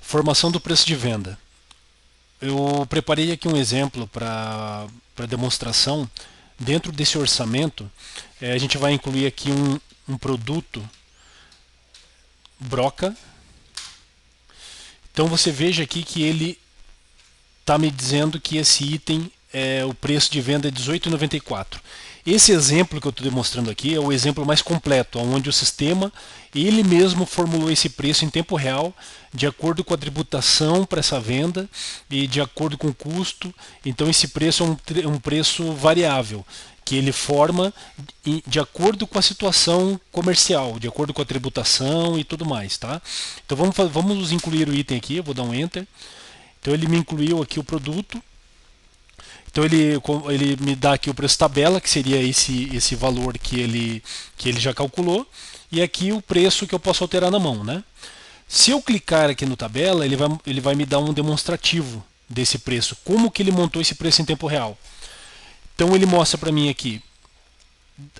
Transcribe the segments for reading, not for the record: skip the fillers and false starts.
Formação do preço de venda. Eu preparei aqui um exemplo para demonstração. Dentro desse orçamento, a gente vai incluir aqui um produto broca. Então você veja aqui que ele está me dizendo que esse item, o preço de venda é R$18,94. Esse exemplo que eu estou demonstrando aqui é o exemplo mais completo, onde o sistema ele mesmo formulou esse preço em tempo real, de acordo com a tributação para essa venda e de acordo com o custo. Então esse preço é um preço variável, que ele forma de acordo com a situação comercial, de acordo com a tributação e tudo mais, tá? Então vamos incluir o item aqui, eu vou dar um Enter. Então ele me incluiu aqui o produto. Então ele me dá aqui o preço tabela, que seria esse valor que ele já calculou, e aqui o preço que eu posso alterar na mão, né? Se eu clicar aqui no tabela, ele vai me dar um demonstrativo desse preço, como que ele montou esse preço em tempo real. Então ele mostra para mim aqui,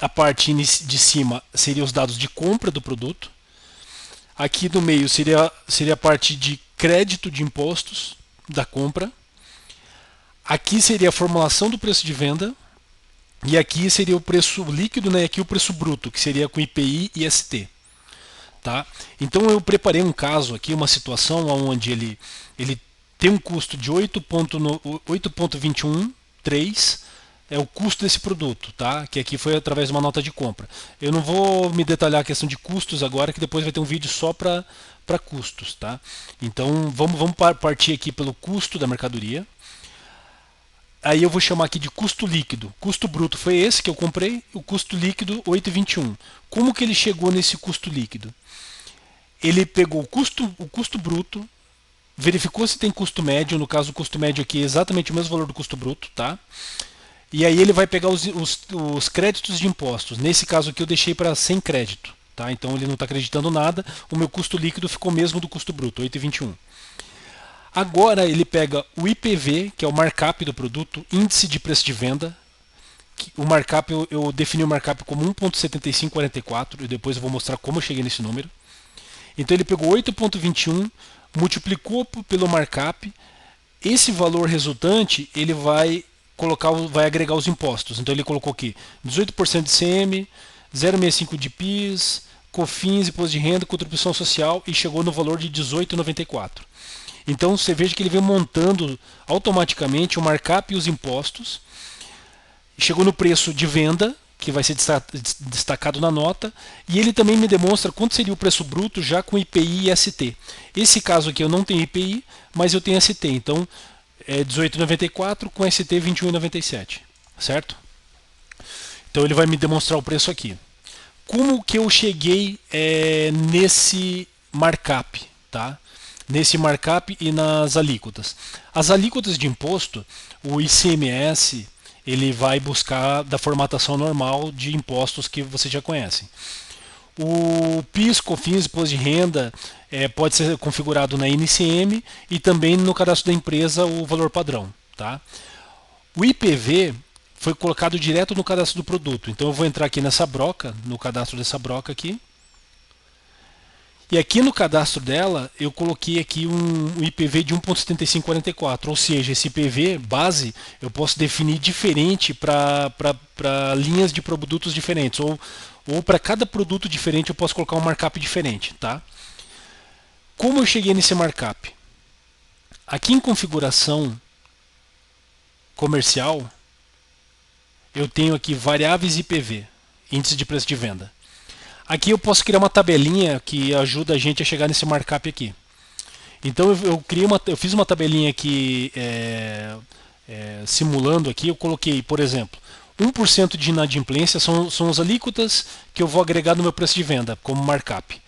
a parte de cima seria os dados de compra do produto, aqui no meio seria a parte de crédito de impostos da compra, aqui seria a formulação do preço de venda, e aqui seria o preço líquido, né? E aqui o preço bruto, que seria com IPI e ST. Tá? Então eu preparei um caso aqui, uma situação onde ele tem um custo de 8,213, é o custo desse produto, tá? Que aqui foi através de uma nota de compra. Eu não vou me detalhar a questão de custos agora, que depois vai ter um vídeo só para custos. Tá? Então vamos partir aqui pelo custo da mercadoria. Aí eu vou chamar aqui de custo líquido. Custo bruto foi esse que eu comprei, o custo líquido 8,21. Como que ele chegou nesse custo líquido? Ele pegou o custo bruto, verificou se tem custo médio, no caso o custo médio aqui é exatamente o mesmo valor do custo bruto, tá? E aí ele vai pegar os créditos de impostos. Nesse caso aqui eu deixei para sem crédito, tá? Então ele não está acreditando nada, o meu custo líquido ficou mesmo do custo bruto, 8,21. Agora ele pega o IPV, que é o markup do produto, índice de preço de venda. O markup, eu defini o markup como 1,7544, e depois eu vou mostrar como eu cheguei nesse número. Então ele pegou 8,21, multiplicou pelo markup. Esse valor resultante ele vai agregar os impostos. Então ele colocou aqui 18% de ICM, 0,65 de PIS, COFINS, imposto de renda, contribuição social, e chegou no valor de 18,94. Então você veja que ele vem montando automaticamente o markup e os impostos. Chegou no preço de venda, que vai ser destacado na nota, e ele também me demonstra quanto seria o preço bruto já com IPI e ST. Esse caso aqui eu não tenho IPI, mas eu tenho ST, então é 18,94 com ST 21,97, certo? Então ele vai me demonstrar o preço aqui. Como que eu cheguei nesse markup, tá? Nesse markup e nas alíquotas. As alíquotas de imposto, o ICMS, ele vai buscar da formatação normal de impostos que vocês já conhecem. O PIS, COFINS, imposto de renda, pode ser configurado na NCM e também no cadastro da empresa o valor padrão. Tá? O IPV foi colocado direto no cadastro do produto. Então eu vou entrar aqui nessa broca, no cadastro dessa broca aqui. E aqui no cadastro dela, eu coloquei aqui um IPV de 1,7544, ou seja, esse IPV base eu posso definir diferente para linhas de produtos diferentes, ou para cada produto diferente eu posso colocar um markup diferente. Tá? Como eu cheguei nesse markup? Aqui em configuração comercial, eu tenho aqui variáveis IPV, índice de preço de venda. Aqui eu posso criar uma tabelinha que ajuda a gente a chegar nesse markup aqui. Então eu fiz uma tabelinha aqui simulando aqui, eu coloquei, por exemplo, 1% de inadimplência são as alíquotas que eu vou agregar no meu preço de venda como markup.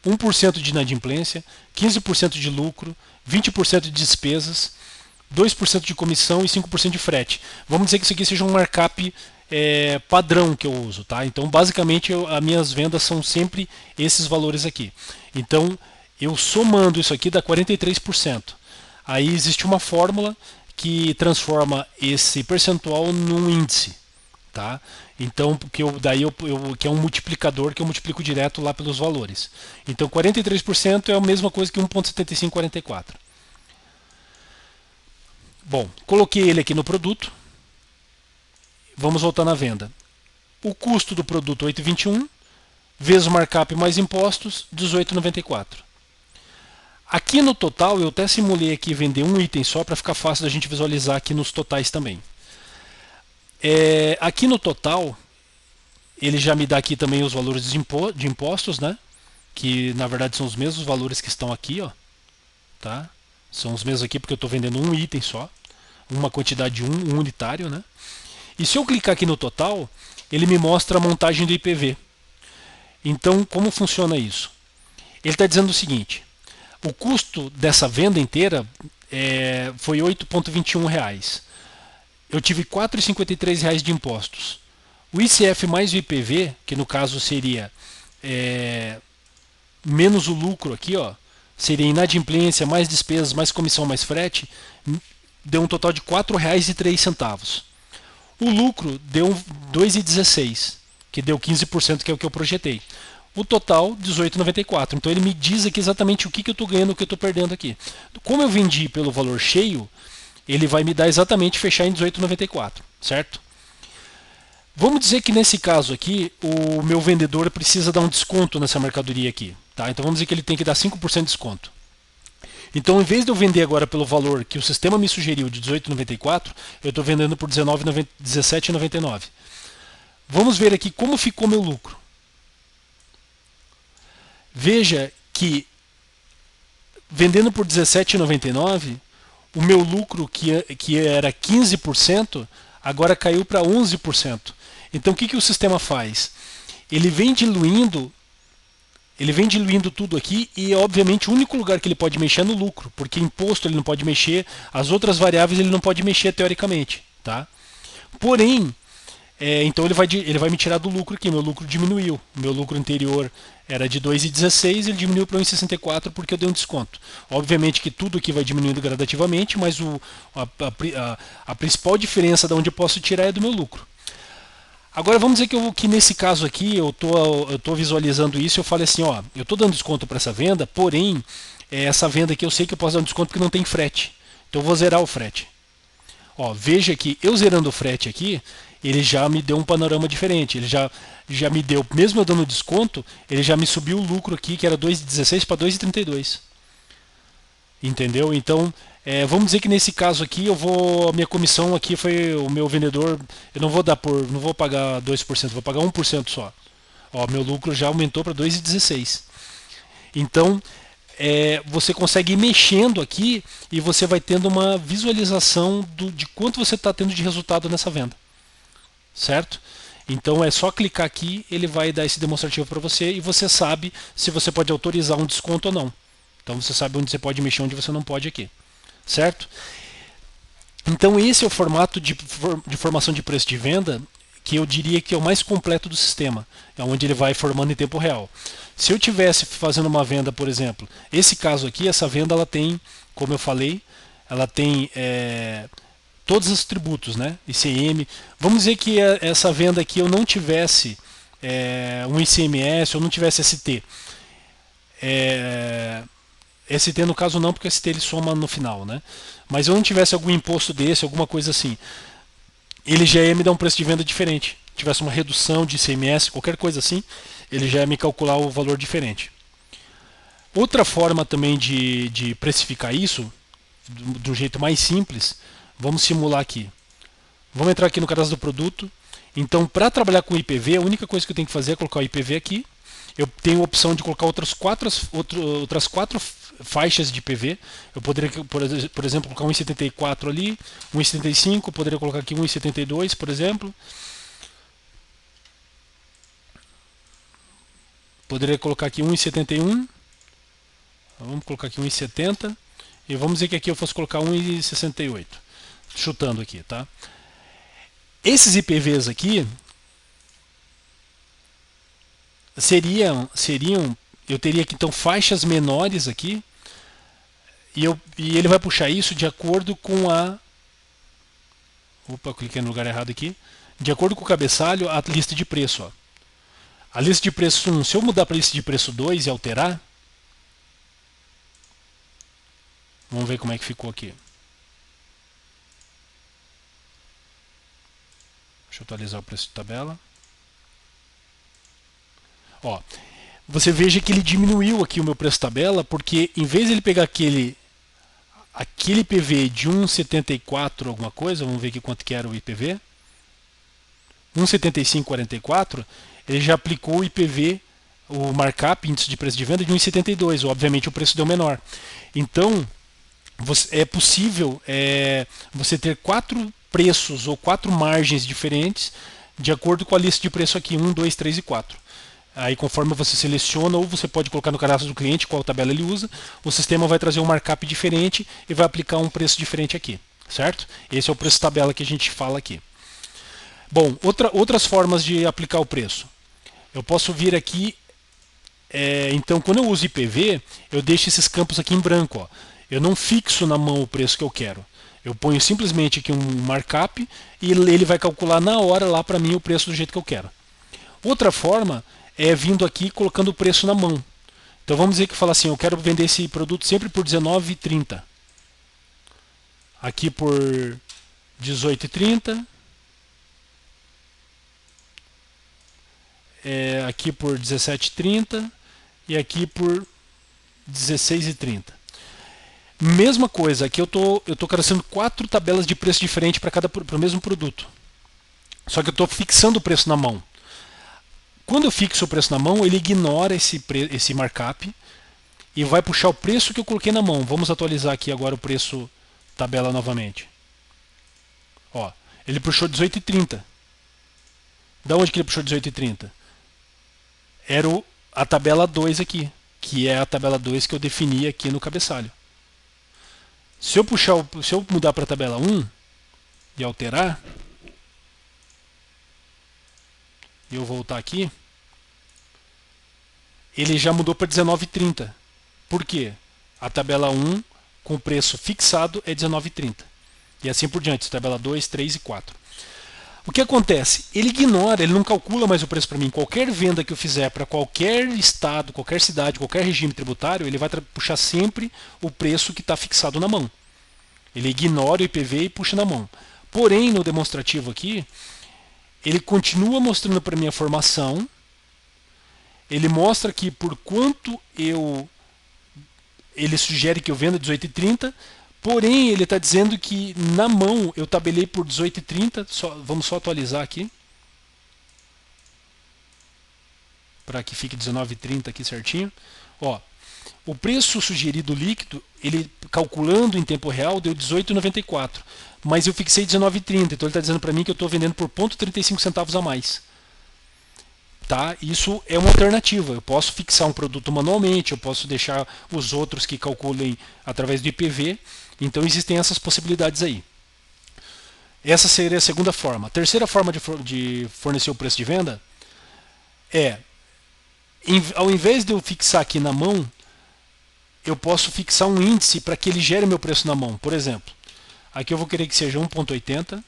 1% de inadimplência, 15% de lucro, 20% de despesas, 2% de comissão e 5% de frete. Vamos dizer que isso aqui seja um markup padrão que eu uso. Tá? Então, basicamente, as minhas vendas são sempre esses valores aqui. Então, eu somando isso aqui dá 43%. Aí existe uma fórmula que transforma esse percentual num índice. Tá? Então, que é um multiplicador que eu multiplico direto lá pelos valores. Então, 43% é a mesma coisa que 1,7544. Bom, coloquei ele aqui no produto. Vamos voltar na venda. O custo do produto 8,21 vezes o markup mais impostos 18,94. Aqui no total eu até simulei aqui vender um item só para ficar fácil da gente visualizar aqui nos totais também. Aqui no total ele já me dá aqui também os valores de impostos, né? Que na verdade são os mesmos valores que estão aqui, ó, tá? São os mesmos aqui porque eu estou vendendo um item só, uma quantidade de um unitário, né? E se eu clicar aqui no total, ele me mostra a montagem do IPV. Então, como funciona isso? Ele está dizendo o seguinte: o custo dessa venda inteira foi R$ 8,21. Eu tive R$ 4,53 de impostos. O ICF mais o IPV, que no caso seria menos o lucro aqui, ó, seria inadimplência, mais despesas, mais comissão, mais frete, deu um total de R$ 4,03. O lucro deu 2,16, que deu 15%, que é o que eu projetei. O total, 18,94. Então ele me diz aqui exatamente o que eu estou ganhando e o que eu estou perdendo aqui. Como eu vendi pelo valor cheio, ele vai me dar exatamente fechar em 18,94, certo? Vamos dizer que nesse caso aqui, o meu vendedor precisa dar um desconto nessa mercadoria aqui. Tá? Então vamos dizer que ele tem que dar 5% de desconto. Então, em vez de eu vender agora pelo valor que o sistema me sugeriu de 18,94, eu estou vendendo por 17,99. Vamos ver aqui como ficou meu lucro. Veja que vendendo por 17,99, o meu lucro que era 15%, agora caiu para 11%. Então o que o sistema faz? Ele vem diluindo tudo aqui e, obviamente, o único lugar que ele pode mexer é no lucro, porque imposto ele não pode mexer, as outras variáveis ele não pode mexer teoricamente. Tá? Porém, então ele vai me tirar do lucro aqui, meu lucro diminuiu. Meu lucro anterior era de 2,16, ele diminuiu para 1,64 porque eu dei um desconto. Obviamente que tudo aqui vai diminuindo gradativamente, mas a principal diferença de onde eu posso tirar é do meu lucro. Agora vamos dizer que nesse caso aqui eu tô visualizando isso e eu falei assim, ó, eu estou dando desconto para essa venda, porém essa venda aqui eu sei que eu posso dar um desconto porque não tem frete. Então eu vou zerar o frete. Ó, veja que eu zerando o frete aqui, ele já me deu um panorama diferente. Ele já me deu, mesmo eu dando desconto, ele já me subiu o lucro aqui, que era 2,16 para 2,32. Entendeu? Então, vamos dizer que nesse caso aqui, a minha comissão aqui foi o meu vendedor, eu não vou pagar 2%, vou pagar 1% só. Ó, meu lucro já aumentou para 2,16. Então, você consegue ir mexendo aqui e você vai tendo uma visualização de quanto você está tendo de resultado nessa venda. Certo? Então é só clicar aqui, ele vai dar esse demonstrativo para você e você sabe se você pode autorizar um desconto ou não. Então você sabe onde você pode mexer, onde você não pode aqui. Certo? Então esse é o formato de formação de preço de venda que eu diria que é o mais completo do sistema, é onde ele vai formando em tempo real. Se eu tivesse fazendo uma venda, por exemplo, esse caso aqui, essa venda ela tem, como eu falei, ela tem todos os tributos, né? ICM. Vamos dizer que essa venda aqui eu não tivesse um ICMS, eu não tivesse ST. ST no caso não, porque ST ele soma no final, né? Mas eu não tivesse algum imposto desse, alguma coisa assim, ele já ia me dar um preço de venda diferente. Se tivesse uma redução de ICMS, qualquer coisa assim, ele já ia me calcular o valor diferente. Outra forma também de precificar isso, do jeito mais simples, vamos simular aqui. Vamos entrar aqui no cadastro do produto. Então, para trabalhar com IPV, a única coisa que eu tenho que fazer é colocar o IPV aqui. Eu tenho a opção de colocar outras quatro faixas de IPV. Eu poderia, por exemplo, colocar 1,74 ali, 1,75, poderia colocar aqui 1,72, por exemplo. Poderia colocar aqui 1,71. Vamos colocar aqui 1,70. E vamos dizer que aqui eu fosse colocar 1,68. Chutando aqui, tá? Esses IPVs aqui seriam eu teria aqui então faixas menores aqui e ele vai puxar isso de acordo com a... Opa, cliquei no lugar errado aqui. de acordo com o cabeçalho, a lista de preço. Ó. A lista de preço 1, se eu mudar para a lista de preço 2 e alterar, vamos ver como é que ficou aqui. Deixa eu atualizar o preço de tabela. Ó, você veja que ele diminuiu aqui o meu preço de tabela, porque em vez de ele pegar aquele IPV de 1,74 alguma coisa, vamos ver aqui quanto que era o IPV, 1,7544, ele já aplicou o IPV, o markup, índice de preço de venda, de 1,72. Obviamente o preço deu menor. Então, é possível você ter 4 preços ou 4 margens diferentes de acordo com a lista de preço aqui, 1, 2, 3 e 4. Aí conforme você seleciona, ou você pode colocar no cadastro do cliente qual tabela ele usa, o sistema vai trazer um markup diferente e vai aplicar um preço diferente aqui, certo? Esse é o preço tabela que a gente fala aqui. Bom, outras formas de aplicar o preço. Eu posso vir aqui, então quando eu uso IPV, eu deixo esses campos aqui em branco. Ó. Eu não fixo na mão o preço que eu quero. Eu ponho simplesmente aqui um markup e ele vai calcular na hora lá para mim o preço do jeito que eu quero. Outra forma é vindo aqui colocando o preço na mão. Então vamos dizer que fala assim, eu quero vender esse produto sempre por R$19,30. Aqui por R$18,30. Aqui por R$17,30 e aqui por R$16,30. Mesma coisa, aqui eu estou cadastrando 4 tabelas de preço diferentes para o mesmo produto. Só que eu estou fixando o preço na mão. Quando eu fixo o preço na mão, ele ignora esse markup e vai puxar o preço que eu coloquei na mão. Vamos atualizar aqui agora o preço tabela novamente. Ó, ele puxou R$18,30. Da onde que ele puxou R$18,30? Era a tabela 2 aqui, que é a tabela 2 que eu defini aqui no cabeçalho. Se eu mudar para a tabela 1 e alterar, e eu voltar aqui, ele já mudou para R$19,30. Por quê? A tabela 1 com preço fixado é R$19,30. E assim por diante, tabela 2, 3 e 4. O que acontece? Ele ignora, ele não calcula mais o preço para mim. Qualquer venda que eu fizer para qualquer estado, qualquer cidade, qualquer regime tributário, ele vai puxar sempre o preço que está fixado na mão. Ele ignora o IPV e puxa na mão. Porém, no demonstrativo aqui, ele continua mostrando para mim a formação. Ele mostra que por quanto ele sugere que eu venda R$18,30. Porém, ele está dizendo que na mão eu tabelei por R$18,30. Vamos só atualizar aqui. Para que fique R$19,30 aqui certinho. Ó, o preço sugerido líquido, ele calculando em tempo real, deu R$18,94. Mas eu fixei R$19,30. Então ele está dizendo para mim que eu estou vendendo por 0,35 centavos a mais. Tá? Isso é uma alternativa. Eu posso fixar um produto manualmente, eu posso deixar os outros que calculem através do IPV. Então existem essas possibilidades aí. Essa seria a segunda forma. A terceira forma de fornecer o preço de venda é, ao invés de eu fixar aqui na mão, eu posso fixar um índice para que ele gere meu preço na mão. Por exemplo, aqui eu vou querer que seja 1,80.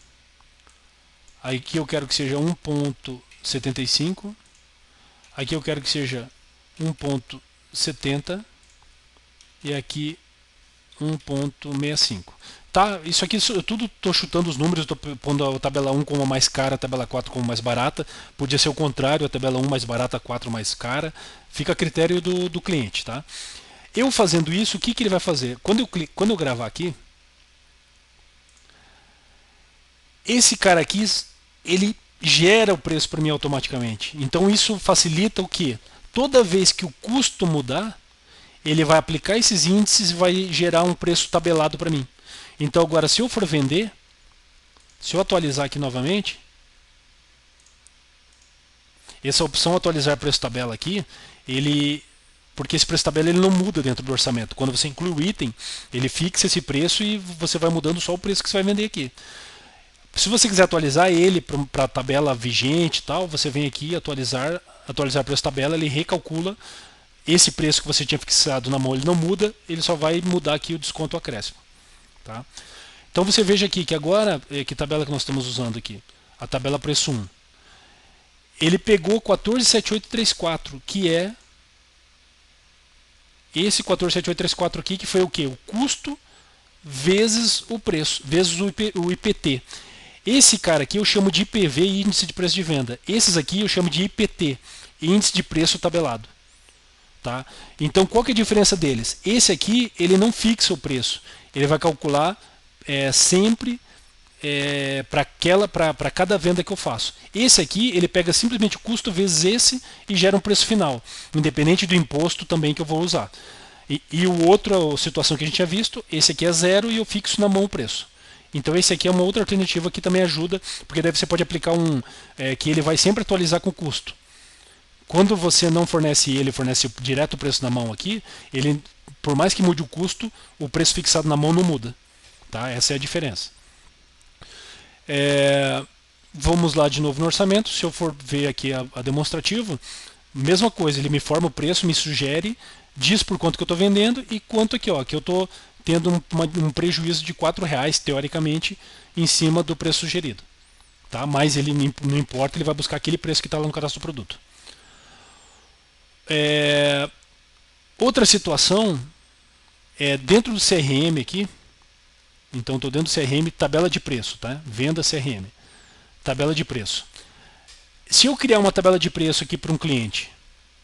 Aqui eu quero que seja 1,75. Aqui eu quero que seja 1,70 e aqui 1,65. Tá, isso aqui eu tudo estou chutando os números, estou pondo a tabela 1 como a mais cara, a tabela 4 como mais barata. Podia ser o contrário, a tabela 1 mais barata, a 4 mais cara. Fica a critério do cliente. Tá? Eu fazendo isso, o que ele vai fazer? Quando eu gravar aqui, esse cara aqui, ele gera o preço para mim automaticamente. Então isso facilita o que? Toda vez que o custo mudar, ele vai aplicar esses índices e vai gerar um preço tabelado para mim. Então agora se eu for vender, se eu atualizar aqui novamente, essa opção atualizar preço tabela aqui, porque esse preço tabela ele não muda dentro do orçamento. Quando você inclui o item, ele fixa esse preço e você vai mudando só o preço que você vai vender aqui. Se você quiser atualizar ele para a tabela vigente e tal, você vem aqui atualizar preço tabela, ele recalcula esse preço que você tinha fixado na mão, ele não muda, ele só vai mudar aqui o desconto acréscimo. Tá? Então você veja aqui que agora, que tabela que nós estamos usando aqui? a tabela preço 1. Ele pegou 147834, que é esse 147834 aqui, que foi o que? O custo vezes o preço, vezes o IPT. Esse cara aqui eu chamo de IPV, índice de preço de venda. Esses aqui eu chamo de IPT, índice de preço tabelado. Tá? Então qual que é a diferença deles? Esse aqui ele não fixa o preço, ele vai calcular sempre para cada venda que eu faço. Esse aqui ele pega simplesmente o custo vezes esse e gera um preço final, independente do imposto também que eu vou usar. E o outro situação que a gente tinha visto, esse aqui é zero e eu fixo na mão o preço. Então esse aqui é uma outra alternativa que também ajuda, porque daí você pode aplicar que ele vai sempre atualizar com o custo. Quando você não fornece ele, fornece direto o preço na mão aqui, ele, por mais que mude o custo, o preço fixado na mão não muda. Tá? Essa é a diferença. Vamos lá de novo no orçamento. Se eu for ver aqui a demonstrativa, mesma coisa, ele me forma o preço, me sugere, diz por quanto que eu estou vendendo e quanto aqui, ó, que eu estou tendo um prejuízo de R$4, teoricamente, em cima do preço sugerido. Tá? Mas ele não importa, ele vai buscar aquele preço que está lá no cadastro do produto. Outra situação é dentro do CRM aqui. Então estou dentro do CRM, tabela de preço, tá? Venda CRM, tabela de preço. Se eu criar uma tabela de preço aqui para um cliente,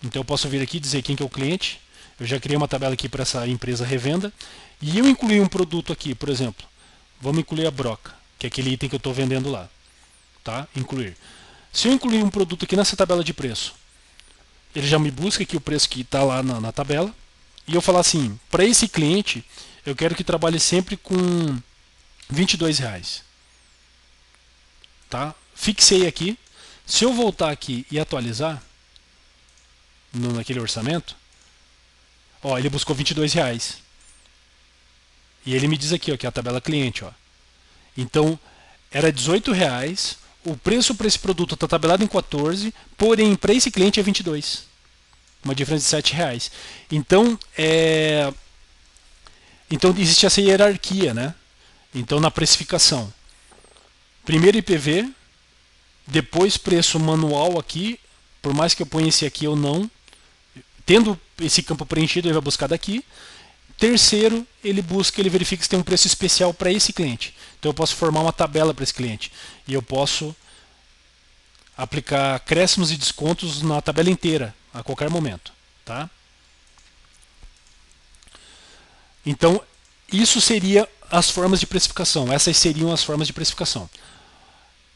então eu posso vir aqui e dizer quem que é o cliente. Eu já criei uma tabela aqui para essa empresa revenda e eu incluí um produto aqui, por exemplo, vamos incluir a broca, que é aquele item que eu estou vendendo lá, tá? Incluir. Se eu incluir um produto aqui nessa tabela de preço, ele já me busca aqui o preço que está lá na tabela e eu falar assim, para esse cliente eu quero que trabalhe sempre com R$22. Tá? Fixei aqui. Se eu voltar aqui e atualizar naquele orçamento, ó, ele buscou R$22. E ele me diz aqui, ó, que é a tabela cliente. Ó. Então, era R$18. O preço para esse produto está tabelado em 14, porém para esse cliente é 22. Uma diferença de R$7. Então existe essa hierarquia, né? Então na precificação, primeiro IPV, depois preço manual aqui, por mais que eu ponha esse aqui ou não, tendo esse campo preenchido ele vai buscar daqui. Terceiro, ele verifica se tem um preço especial para esse cliente. Então eu posso formar uma tabela para esse cliente e eu posso aplicar acréscimos e descontos na tabela inteira a qualquer momento, tá? Então, isso seria as formas de precificação. Essas seriam as formas de precificação.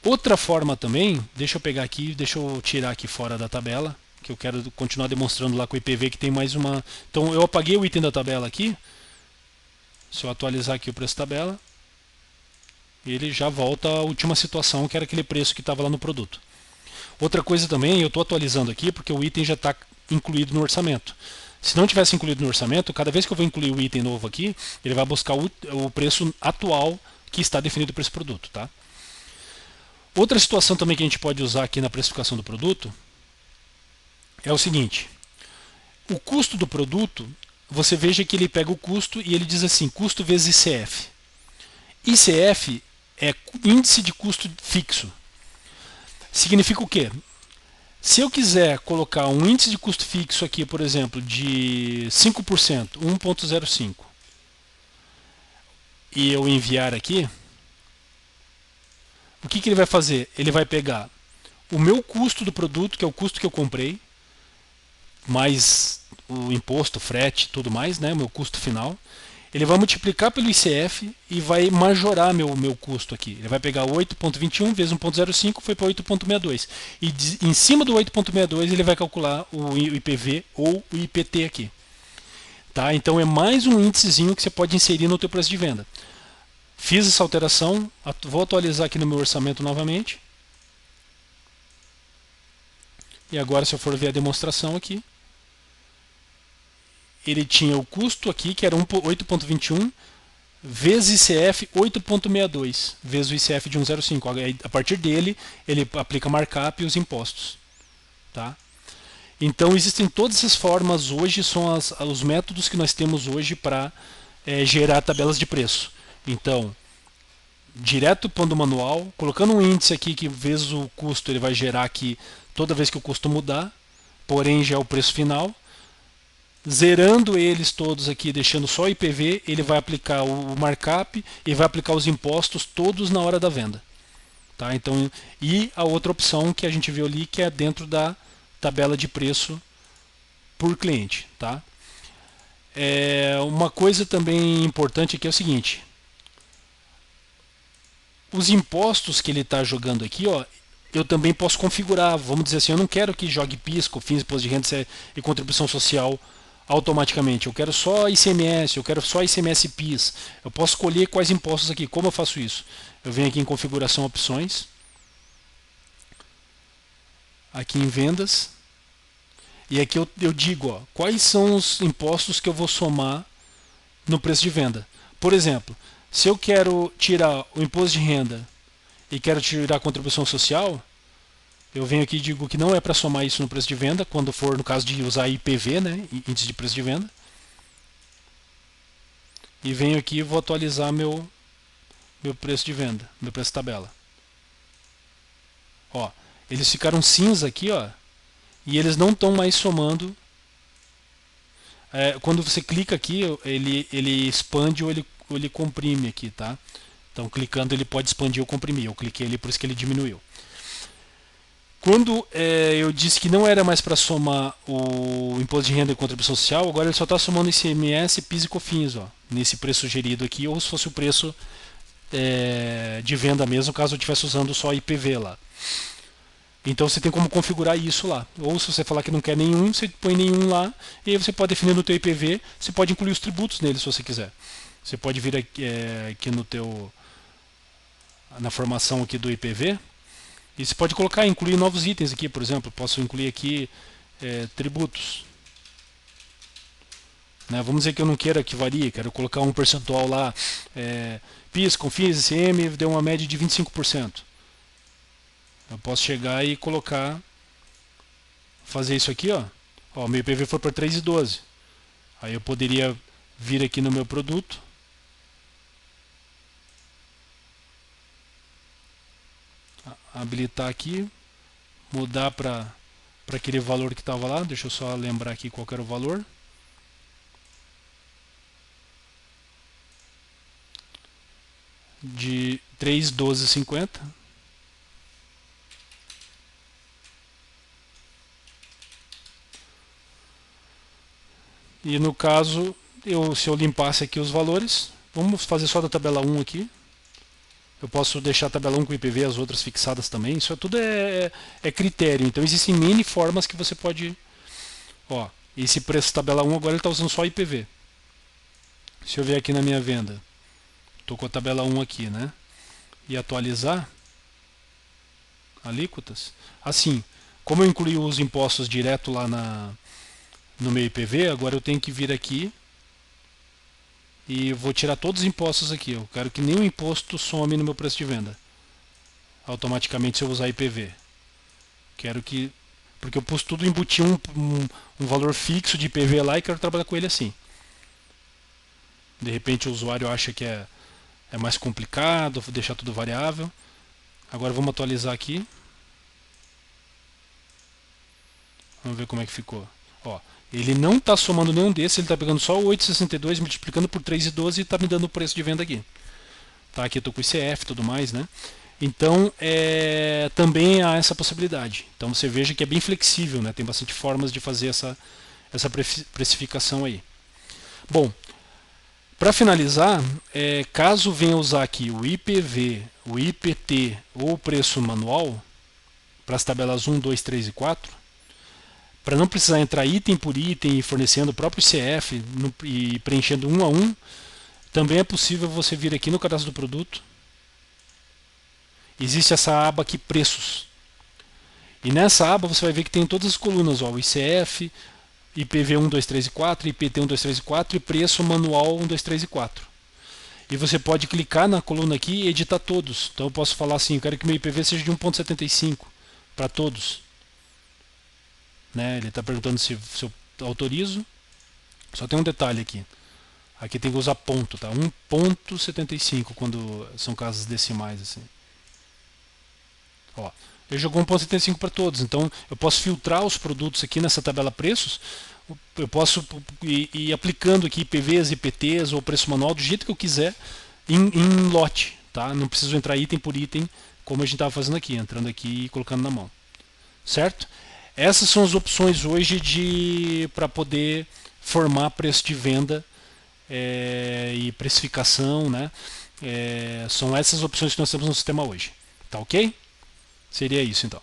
Outra forma também, deixa eu pegar aqui, deixa eu tirar aqui fora da tabela, que eu quero continuar demonstrando lá com o IPV que tem mais uma... Então, eu apaguei o item da tabela aqui. Se eu atualizar aqui o preço da tabela, ele já volta à última situação, que era aquele preço que estava lá no produto. Outra coisa também, eu estou atualizando aqui porque o item já está incluído no orçamento. Se não tivesse incluído no orçamento, cada vez que eu vou incluir o item novo aqui, ele vai buscar o preço atual que está definido para esse produto. Tá? Outra situação também que a gente pode usar aqui na precificação do produto é o seguinte. O custo do produto, você veja que ele pega o custo e ele diz assim, custo vezes ICF. ICF é índice de custo fixo. Significa o quê? Se eu quiser colocar um índice de custo fixo aqui, por exemplo, de 5%, 1.05, e eu enviar aqui, o que ele vai fazer? Ele vai pegar o meu custo do produto, que é o custo que eu comprei, mais o imposto, frete, tudo mais, né, meu custo final. Ele vai multiplicar pelo ICF e vai majorar meu custo aqui. Ele vai pegar 8.21 vezes 1.05, foi para 8.62. E em cima do 8.62 ele vai calcular o IPV ou o IPT aqui. Tá? Então é mais um índicezinho que você pode inserir no teu preço de venda. Fiz essa alteração, vou atualizar aqui no meu orçamento novamente. E agora se eu for ver a demonstração aqui, ele tinha o custo aqui, que era 8.21, vezes ICF 8.62, vezes o ICF de 105. A partir dele, ele aplica markup e os impostos. Tá? Então, existem todas essas formas hoje, são os métodos que nós temos hoje para gerar tabelas de preço. Então, direto pondo manual, colocando um índice aqui que vezes o custo ele vai gerar aqui toda vez que o custo mudar, porém já é o preço final. Zerando eles todos aqui, deixando só o IPV, ele vai aplicar o markup e vai aplicar os impostos todos na hora da venda. Tá? Então, e a outra opção que a gente viu ali, que é dentro da tabela de preço por cliente. Tá? Uma coisa também importante aqui é o seguinte: os impostos que ele está jogando aqui, ó, eu também posso configurar. Vamos dizer assim, eu não quero que jogue PIS, COFINS, imposto de renda e contribuição social automaticamente. Eu quero só ICMS, eu quero só ICMS e PIS. Eu posso escolher quais impostos aqui. Como eu faço isso? Eu venho aqui em configuração opções, aqui em vendas, e aqui eu digo, ó, quais são os impostos que eu vou somar no preço de venda. Por exemplo, se eu quero tirar o imposto de renda e quero tirar a contribuição social, eu venho aqui e digo que não é para somar isso no preço de venda, quando for no caso de usar IPV, né, índice de preço de venda. E venho aqui e vou atualizar meu preço de venda, meu preço de tabela. Ó, eles ficaram cinza aqui, ó, e eles não estão mais somando. Quando você clica aqui, ele expande ou ele comprime aqui, tá? Então clicando ele pode expandir ou comprimir. Eu cliquei ali, por isso que ele diminuiu. Quando eu disse que não era mais para somar o imposto de renda e contribuição social, agora ele só está somando ICMS, PIS e COFINS, ó, nesse preço sugerido aqui, ou se fosse o preço de venda mesmo, caso eu estivesse usando só IPV lá. Então você tem como configurar isso lá. Ou se você falar que não quer nenhum, você põe nenhum lá, e aí você pode definir no teu IPV, você pode incluir os tributos nele se você quiser. Você pode vir aqui no teu na formação aqui do IPV, e você pode colocar, incluir novos itens aqui, por exemplo, posso incluir aqui tributos. Né? Vamos dizer que eu não queira que varie, quero colocar um percentual lá, PIS, COFINS, ICM, deu uma média de 25%. Eu posso chegar e colocar, fazer isso aqui, ó. Ó, meu IPV foi para 3,12. Aí eu poderia vir aqui no meu produto, habilitar aqui, mudar para aquele valor que estava lá. Deixa eu só lembrar aqui qual era o valor. De 3,12,50. E no caso, se eu limpasse aqui os valores, vamos fazer só da tabela 1 aqui. Eu posso deixar a tabela 1 com IPV, as outras fixadas também. Isso tudo é critério. Então existem N formas que você pode. Ó, esse preço tabela 1 agora ele está usando só IPV. Se eu vier aqui na minha venda, estou com a tabela 1 aqui, né? E atualizar alíquotas. Assim, como eu incluí os impostos direto lá no meu IPV, agora eu tenho que vir aqui e vou tirar todos os impostos aqui. Eu quero que nenhum imposto some no meu preço de venda automaticamente se eu usar IPV. Quero que, porque eu pus tudo, embuti um valor fixo de IPV lá e quero trabalhar com ele assim. De repente o usuário acha que é mais complicado, vou deixar tudo variável. Agora vamos atualizar aqui. Vamos ver como é que ficou. Ó, ele não está somando nenhum desses, ele está pegando só o 8,62, multiplicando por 3,12 e está me dando o preço de venda aqui. Tá, aqui eu estou com o ICF e tudo mais, né? Então, também há essa possibilidade. Então você veja que é bem flexível, né? Tem bastante formas de fazer essa precificação aí. Bom, para finalizar, caso venha usar aqui o IPV, o IPT ou o preço manual, para as tabelas 1, 2, 3 e 4, para não precisar entrar item por item e fornecendo o próprio CF e preenchendo um a um, também é possível você vir aqui no cadastro do produto. Existe essa aba aqui, preços. E nessa aba você vai ver que tem todas as colunas, ó, o ICF, IPV 1, 2, 3 e 4, IPT 1, 2, 3 e 4 e preço manual 1, 2, 3 e 4. E você pode clicar na coluna aqui e editar todos. Então eu posso falar assim, eu quero que meu IPV seja de 1,75 para todos. Né? Ele está perguntando se eu autorizo. Só tem um detalhe aqui. Aqui tem que usar ponto, tá? 1,75 quando são casas decimais assim. Ó, ele jogou 1,75 para todos, então eu posso filtrar os produtos aqui nessa tabela preços. Eu posso ir aplicando aqui IPVs, IPTs ou preço manual do jeito que eu quiser em lote, tá? Não preciso entrar item por item como a gente estava fazendo aqui, entrando aqui e colocando na mão, certo? Essas são as opções hoje para poder formar preço de venda e precificação, né? São essas opções que nós temos no sistema hoje, tá ok? Seria isso então.